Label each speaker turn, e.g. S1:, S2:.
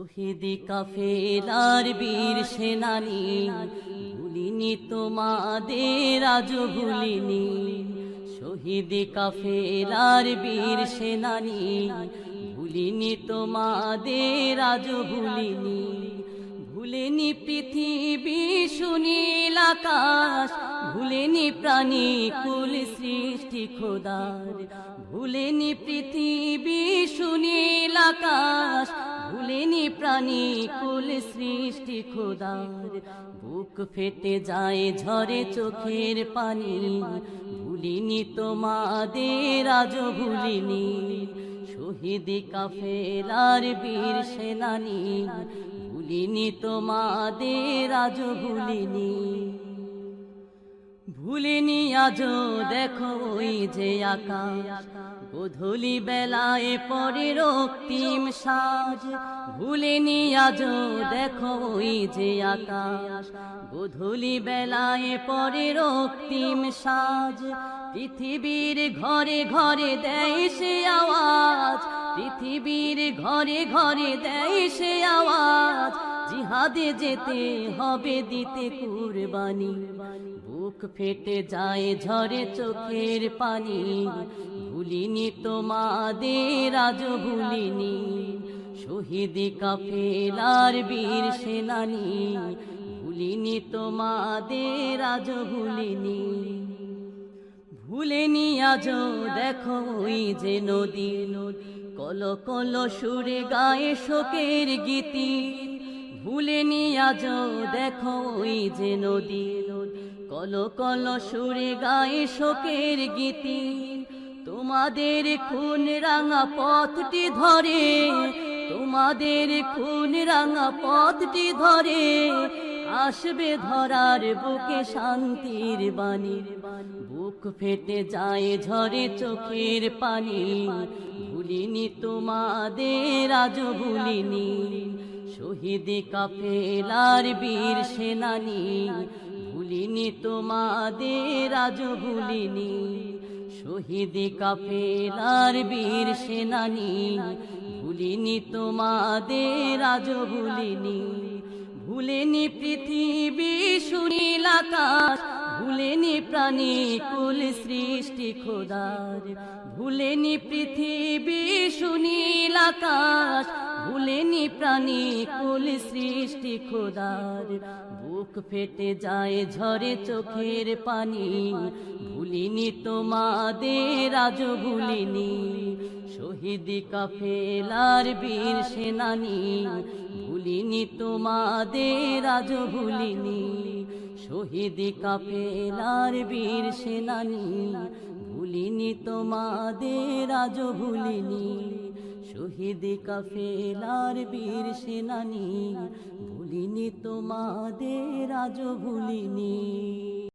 S1: শহীদ কাফেলার বীর সেনানী, ভুলিনি তোমাদের আজ ভুলিনি। শহীদ কাফেলার বীর সেনানী, ভুলিনি তোমাদের আজ ভুলিনি। ভুলেনি পৃথিবী সুনীল আকাশ, ভুলেনি প্রাণী কুল সৃষ্টি খোদার। ভুলেনি পৃথিবী সুনীল আকাশ, ভুলেনি প্রাণী কুল সৃষ্টি খোদার। বুক ফেটে যায় ঝরে চোখের পানি, ভুলিনি তোমাদের আজ ভুলিনি। শহীদ কাফেলার বীর সেনানী, ভুলিনি তোমাদের আজ ভুলিনি। ভুলিনি আজও দেখো ওই যে আকাশ, গোধূলি বেলায় পরে রক্তিম সাজ। ভুলিনি আজও দেখো ওই যে আকাশ, গোধূলি বেলায় পরে রক্তিম সাজ। পৃথিবীর ঘরে ঘরে দেয় সে আওয়াজ, পৃথিবীর ঘরে ঘরে দেয় সে আওয়াজ। জিহাদে যেতে হবে দিতে কুরবানি, বুক ফেটে যায় ঝরে চোখের পানি। ভুলিনি তোমাদের আজ ভুলিনি। শহীদ কাফেলার বীর সেনানী, ভুলিনি তোমাদের আজ ভুলিনি। ভুলেনি আজও দেখো ওই যে নদী, কল কল সুরে গায়ে শোকের গীতি। ভুলেনি আজও দেখো ওই যে নদী, কল কল সুরে গায়ে শোকের গীতি। তোমাদের খুন রাঙা পথটি ধরে, তোমাদের খুন রাঙা পথটি ধরে, আসবে ধরার বুকে শান্তির বাণী। বুক ফেটে যায় ঝরে চোখের পানি, ভুলিনি তোমাদের আজ ভুলিনি। শহীদ কাফেলার বীর সেনানী, ভুলিনি তোমাদের আজ ভুলিনি। শহীদ কাফেলার বীর সেনানী, ভুলিনি তোমাদের আজ ভুলিনি। ভুলেনি পৃথিবী সুনীল আকাশ, ভুলেনি প্রাণী কুল সৃষ্টি খোদার। ভুলেনি পৃথিবী সুনীল আকাশ, ভুলেনি প্রাণী কুল সৃষ্টি খোদার। বুক ফেটে যায় ঝরে চোখের পানি, ভুলিনি তোমাদের আজ ভুলিনি। শহীদ কাফেলার বীর সেনানী, ভুলিনি তোমাদের আজ ভুলিনি। শহীদ কাফেলার বীর সেনানী, ভুলিনি তোমাদের আজ ভুলিনি। শহীদ কাফেলার বীর সেনানী, ভুলিনি তোমাদের আজ ভুলিনি।